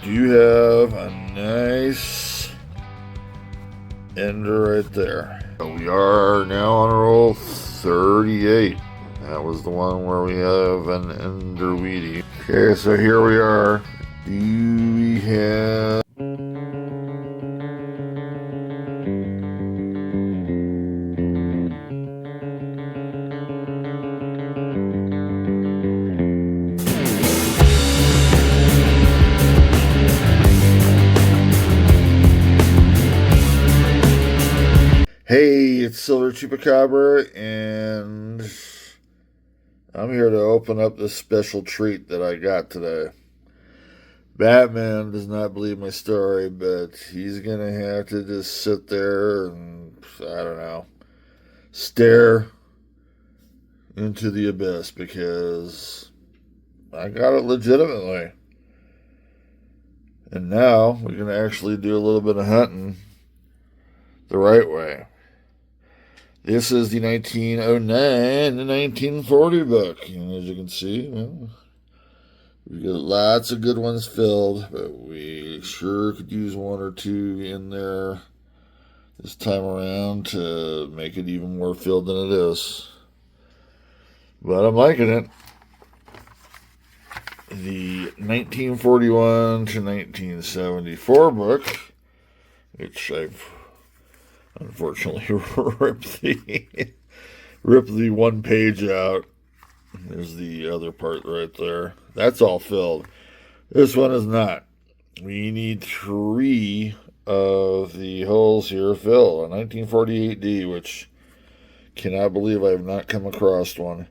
do have a nice ender right there. We are now on roll 38. That was the one where we have an ender weedy. Okay, so here we are. Do we have... Hey, it's Silver Chupacabra, and I'm here to open up this special treat that I got today. Batman does not believe my story, but he's going to have to just sit there and, I don't know, stare into the abyss because I got it legitimately. And now we're going to actually do a little bit of hunting the right way. This is the 1909 to 1940 book. And as you can see, well, we got lots of good ones filled, but we sure could use one or two in there this time around to make it even more filled than it is. But I'm liking it. The 1941 to 1974 book, which I've unfortunately ripped the one page out. There's the other part right there. That's all filled. This one is not. We need 3 of the holes here filled. A 1948D, which cannot believe I have not come across one.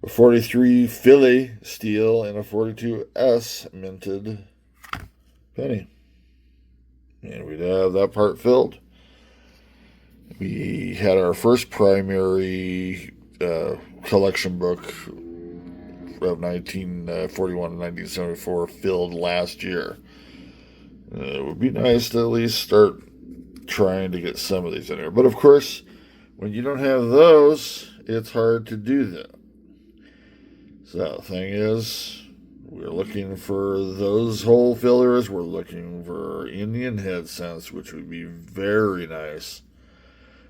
A 43 Philly steel and a 42S minted penny. And we'd have that part filled. We had our first primary collection book of 1941 to 1974 filled last year. It would be nice to at least start trying to get some of these in here. But of course, when you don't have those, it's hard to do that. So the thing is, we're looking for those hole fillers. We're looking for Indian head scents, which would be very nice.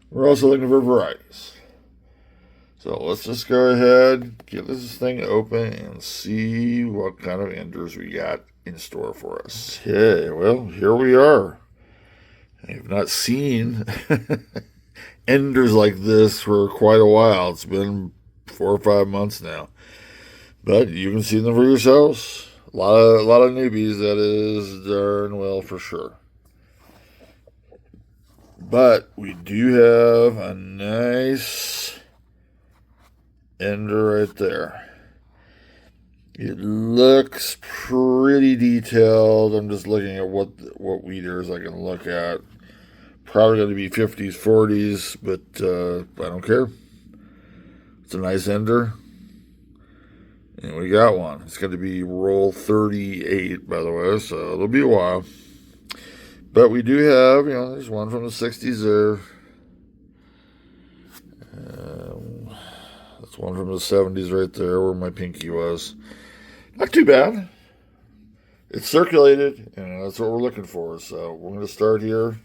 We're also looking for varieties. So let's just go ahead, get this thing open, and see what kind of enders we got in store for us. Okay, well, here we are. I've not seen enders like this for quite a while. It's been 4 or 5 months now. But you can see them for yourselves. A lot of newbies, that is darn well for sure. But we do have a nice ender right there. It looks pretty detailed. I'm just looking at what weeders I can look at. Probably going to be 50s, 40s, but I don't care. It's a nice ender. And we got one. It's going to be roll 38, by the way, so it'll be a while. But we do have, there's one from the 60s there. That's one from the 70s right there where my pinky was. Not too bad. It's circulated, and that's what we're looking for. So we're going to start here.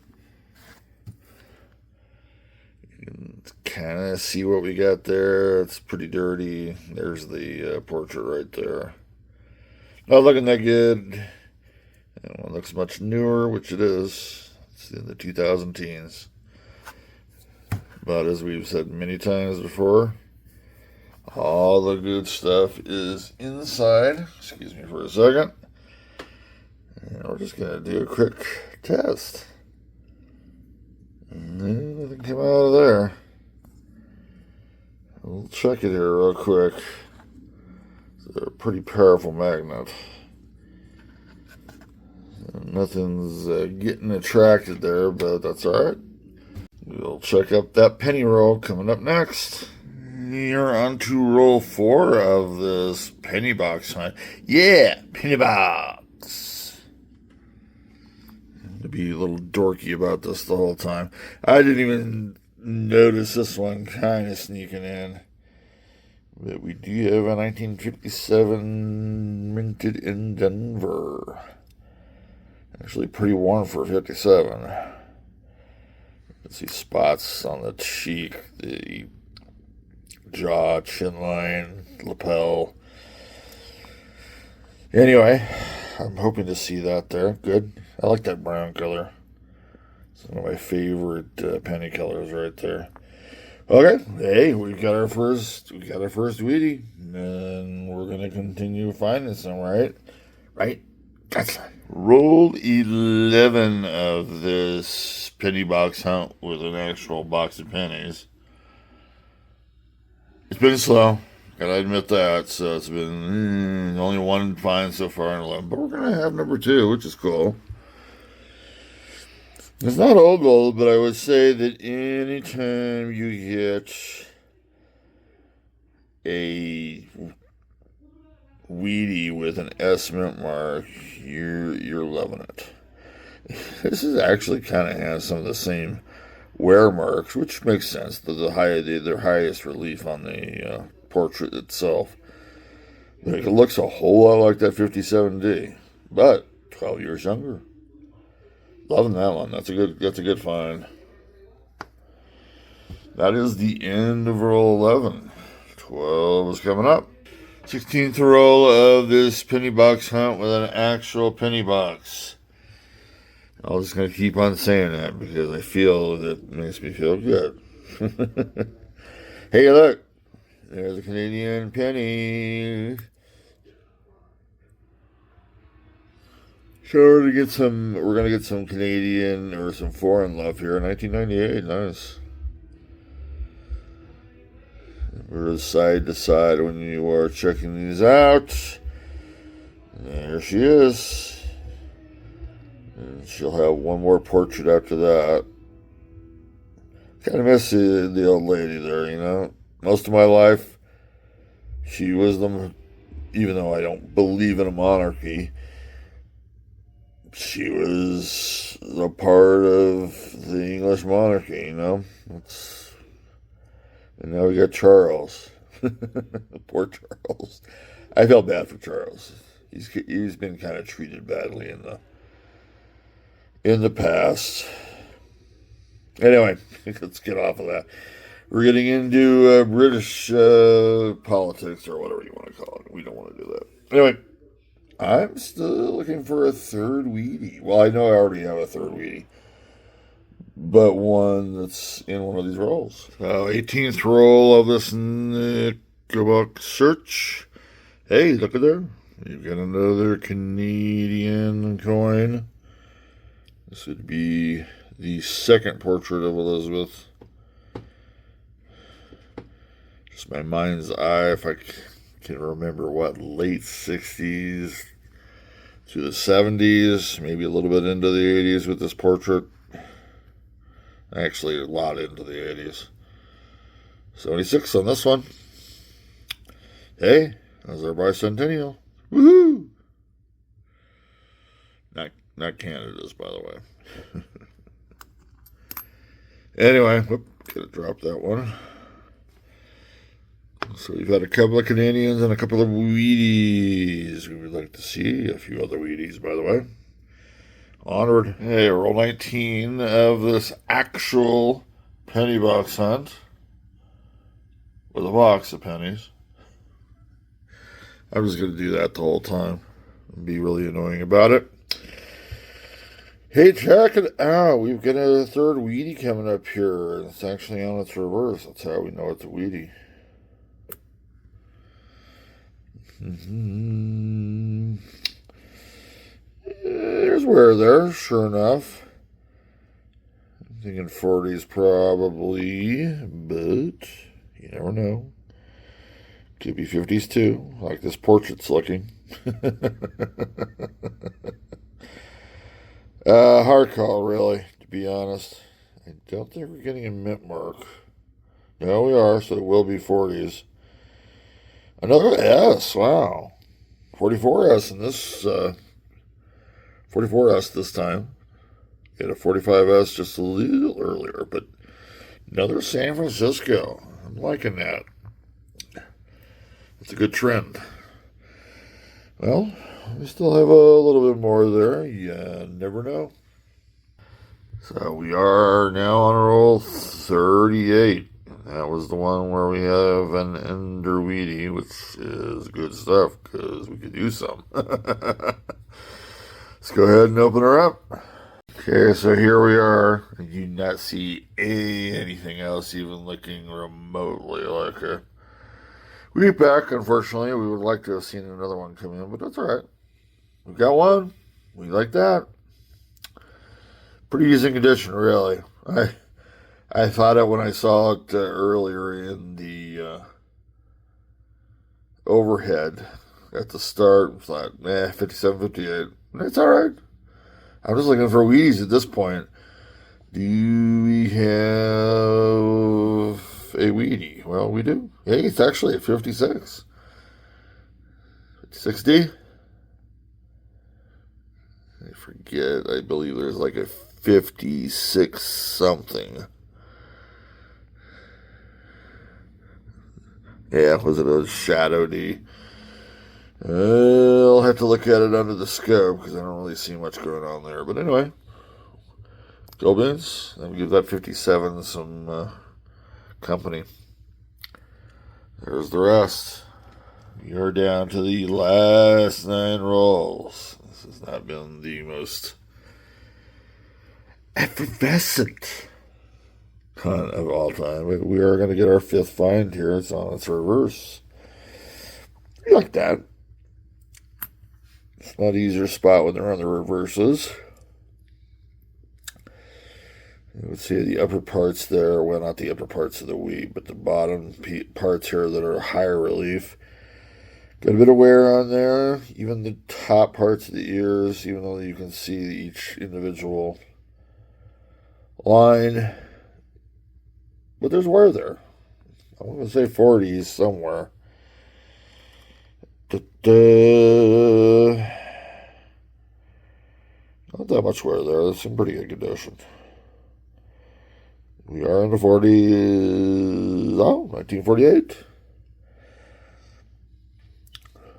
You can kind of see what we got there. It's pretty dirty. There's the portrait right there. Not looking that good. And one looks much newer, which it is. It's in the 2000 teens. But as we've said many times before, all the good stuff is inside. Excuse me for a second. And we're just going to do a quick test. And nothing came out of there. We'll check it here real quick. It's a pretty powerful magnet. Nothing's getting attracted there, but that's alright. We'll check up that penny roll coming up next. You're on to roll 4 of this penny box hunt. Yeah, penny box. To be a little dorky about this the whole time. I didn't even notice this one kind of sneaking in. But we do have a 1957 minted in Denver. Actually pretty warm for 57. Let's see spots on the cheek, the jaw, chin line, lapel. Anyway, I'm hoping to see that there. Good. I like that brown color. It's one of my favorite penny colors right there. Okay, hey, we got our first Wheatie, and we're gonna continue finding some, right? Right? That's right. Roll 11 of this penny box hunt with an actual box of pennies. It's been slow, gotta admit that. So it's been only one find so far in 11, but we're gonna have number 2, which is cool. It's not all gold, but I would say that anytime you get a Wheatie with an S mint mark, you're loving it. This is actually kind of has some of the same wear marks, which makes sense. Their highest relief on the portrait itself. It looks a whole lot like that 57D, but 12 years younger. Loving that one. That's a good find. That is the end of roll 11. 12 is coming up. 16th roll of this penny box hunt with an actual penny box. I'm just going to keep on saying that because I feel that makes me feel good. Hey, look. There's a Canadian penny. So we're gonna get some Canadian or some foreign love here. 1998, nice. We're side to side when you are checking these out. There she is. And she'll have one more portrait after that. Kind of miss the old lady there, you know. Most of my life, she was even though I don't believe in a monarchy, she was a part of the English monarchy, you know. And now we got Charles. Poor Charles. I felt bad for Charles. He's been kind of treated badly in the past. Anyway, let's get off of that. We're getting into British politics or whatever you want to call it. We don't want to do that. Anyway. I'm still looking for a third Wheatie. Well, I know I already have a third Wheatie, but one that's in one of these rolls. 18th roll of this Nickelback search. Hey, look at there. You've got another Canadian coin. This would be the second portrait of Elizabeth. Just my mind's eye, if I can remember late 60s to the 70s, maybe a little bit into the 80s with this portrait. Actually, a lot into the 80s. 76 on this one. Hey, that's our bicentennial. Woohoo! Not Canada's, by the way. Anyway, gotta drop that one. So we've had a couple of Canadians and a couple of Wheaties. We would like to see a few other Wheaties, by the way. Onward. Hey, roll 19 of this actual penny box hunt with a box of pennies. I'm just going to do that the whole time and be really annoying about it. Hey, check it out. We've got a third Wheatie coming up here. And it's actually on its reverse. That's how we know it's a Wheatie. There's wear there, sure enough. I'm thinking 40s probably, but you never know. Could be 50s too, like this portrait's looking. Hard call, really, to be honest. I don't think we're getting a mint mark. No, we are, so it will be 40s. Another S, wow. 44S in this, 44S this time. Get a 45S just a little earlier, but another San Francisco. I'm liking that. It's a good trend. Well, we still have a little bit more there. You never know. So we are now on roll 38. That was the one where we have an Enderweedy, which is good stuff because we could use some. Let's go ahead and open her up. Okay, so here we are. I do not see anything else even looking remotely like a week back. Unfortunately, we would like to have seen another one come in, but that's all right. We got one. We like that. Pretty decent condition, really. I thought it when I saw it earlier in the overhead at the start. I thought, 57, 58. It's all right. I'm just looking for Wheaties at this point. Do we have a Wheatie? Well, we do. Hey, it's actually at 56. 60? I forget. I believe there's like a 56 something. Yeah, was it a Shadow D? I'll have to look at it under the scope because I don't really see much going on there. But anyway, go beans. Let me give that 57 some company. There's the rest. You're down to the last 9 rolls. This has not been the most effervescent hunt of all time. But we are going to get our 5th find here. It's on its reverse. You like that. It's not an easier spot when they're on the reverses. You would see the upper parts there. Well, not the upper parts of the wheat, but the bottom parts here that are higher relief. Got a bit of wear on there. Even the top parts of the ears, even though you can see each individual line. But there's wear there. I'm going to say 40s somewhere. Not that much wear there. That's in pretty good condition. We are in the 40s. Oh, 1948.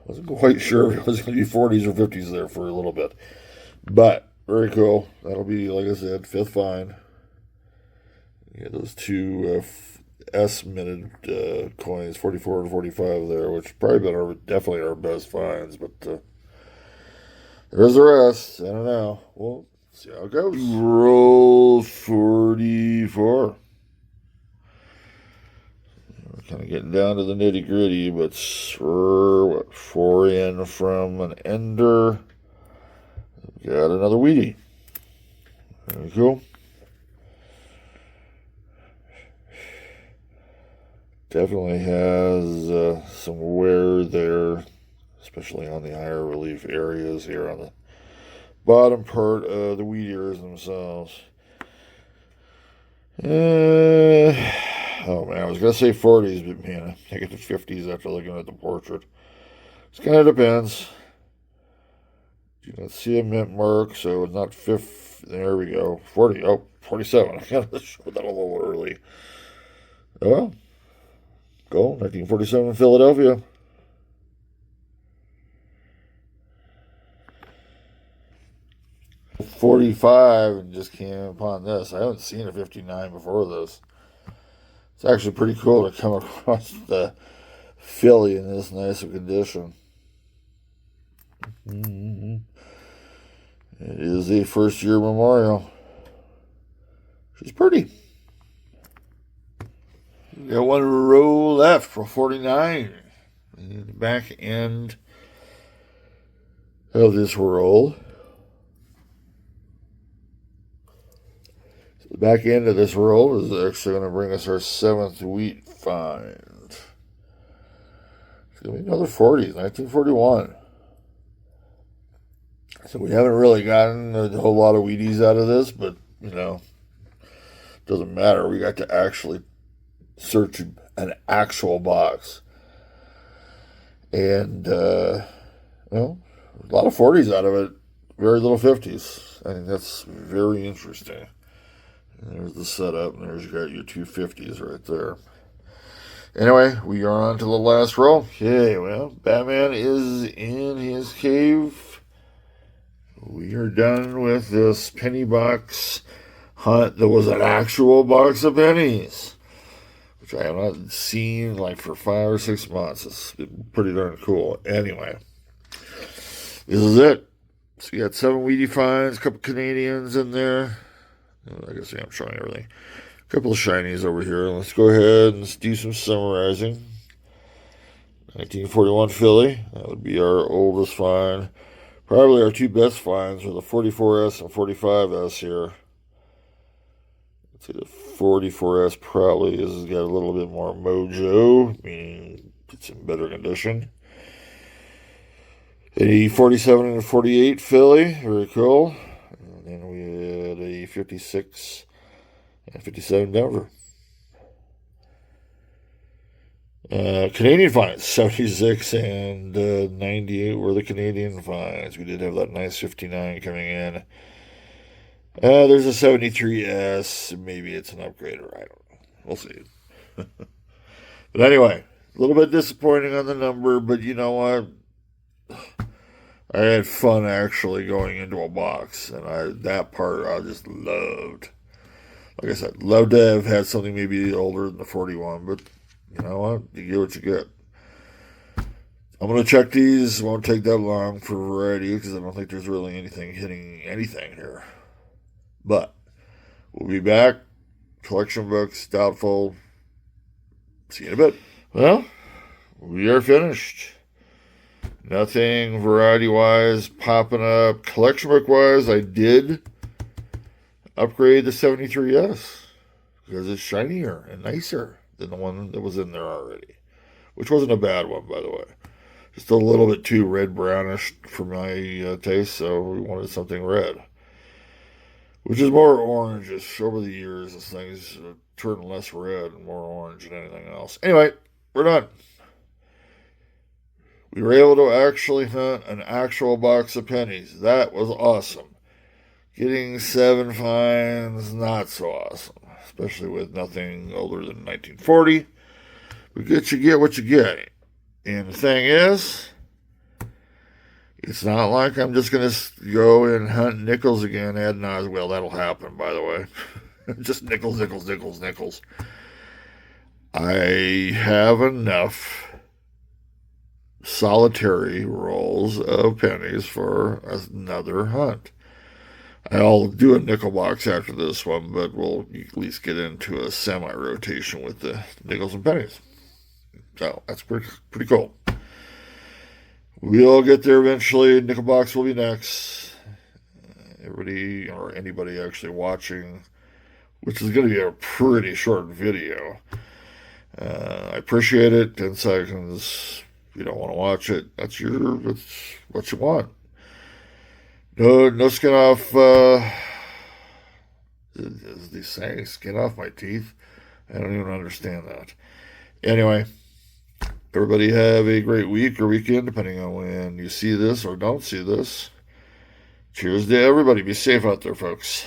Wasn't quite sure if it was going to be 40s or 50s there for a little bit. But, very cool. That'll be, like I said, 5th find. Yeah, those two S-minted coins, 44 and 45 there, which probably definitely our best finds. But there's the rest. I don't know. We'll see how it goes. Roll 44. We're kind of getting down to the nitty gritty, but we're 4 in from an Ender. Got another Wheatie. Very cool. Definitely has some wear there, especially on the higher relief areas here on the bottom part of the wheat ears themselves. Oh man, I was going to say 40s, but man, I think it's 50s after looking at the portrait. It kind of depends. You don't see a mint mark, so it's not 5th. There we go. 40. Oh, 47. I got to show that a little early. Oh well. Go. 1947 Philadelphia. .45 and just came upon this. I haven't seen a 59 before this. It's actually pretty cool to come across the Philly in this nice of condition. Mm-hmm. It is a first-year memorial. She's pretty. We got 1 row left for 49. In the back end of this roll. So the back end of this roll is actually going to bring us our 7th wheat find. It's going to be another 40s, 1941. So we haven't really gotten a whole lot of Wheaties out of this, but, you know, it doesn't matter. We got to actually search an actual box. And, well, a lot of 40s out of it, very little 50s. I think that's very interesting. And there's the setup, and there's you got your 2 50s right there. Anyway, we are on to the last roll. Okay, well, Batman is in his cave. We are done with this penny box hunt that was an actual box of pennies, which I have not seen like for 5 or 6 months. It's been pretty darn cool. Anyway, this is it. So you got 7 Weedy finds, a couple Canadians in there. I guess I'm showing everything. A couple of shinies over here. Let's go ahead and do some summarizing. 1941 Philly. That would be our oldest find. Probably our 2 best finds are the 44S and 45S here. Let's see, the 44S probably has got a little bit more mojo, meaning it's in better condition. A 47 and a 48 Philly, very cool. And then we had a 56 and 57 Denver. Canadian finds, 76 and 98 were the Canadian finds. We did have that nice 59 coming in. There's a 73S. Maybe it's an upgrader. I don't know. We'll see. But anyway, a little bit disappointing on the number, but you know what? I had fun actually going into a box, and that part I just loved. Like I said, loved to have had something maybe older than the 41, but you know what? You get what you get. I'm going to check these. It won't take that long for variety because I don't think there's really anything hitting anything here. But we'll be back. Collection books, doubtful. See you in a bit. Well, we are finished. Nothing variety-wise popping up. Collection book-wise, I did upgrade the 73S because it's shinier and nicer than the one that was in there already, which wasn't a bad one, by the way. Just a little bit too red-brownish for my taste, so we wanted something red, which is more orangish. Over the years, this thing's turned less red and more orange than anything else. Anyway, we're done. We were able to actually hunt an actual box of pennies. That was awesome. Getting 7 finds, not so awesome, especially with nothing older than 1940. But you get what you get. And the thing is, it's not like I'm just going to go and hunt nickels again ad nauseam. Well, that'll happen, by the way. Just nickels, nickels, nickels, nickels. I have enough solitary rolls of pennies for another hunt. I'll do a nickel box after this one, but we'll at least get into a semi-rotation with the nickels and pennies. So that's pretty cool. We'll get there eventually. Nickel box will be next. Everybody or anybody actually watching, which is going to be a pretty short video. I appreciate it. 10 seconds. If you don't want to watch it, that's what you want. No skin off, as they say, skin off my teeth. I don't even understand that. Anyway, everybody have a great week or weekend, depending on when you see this or don't see this. Cheers to everybody. Be safe out there, folks.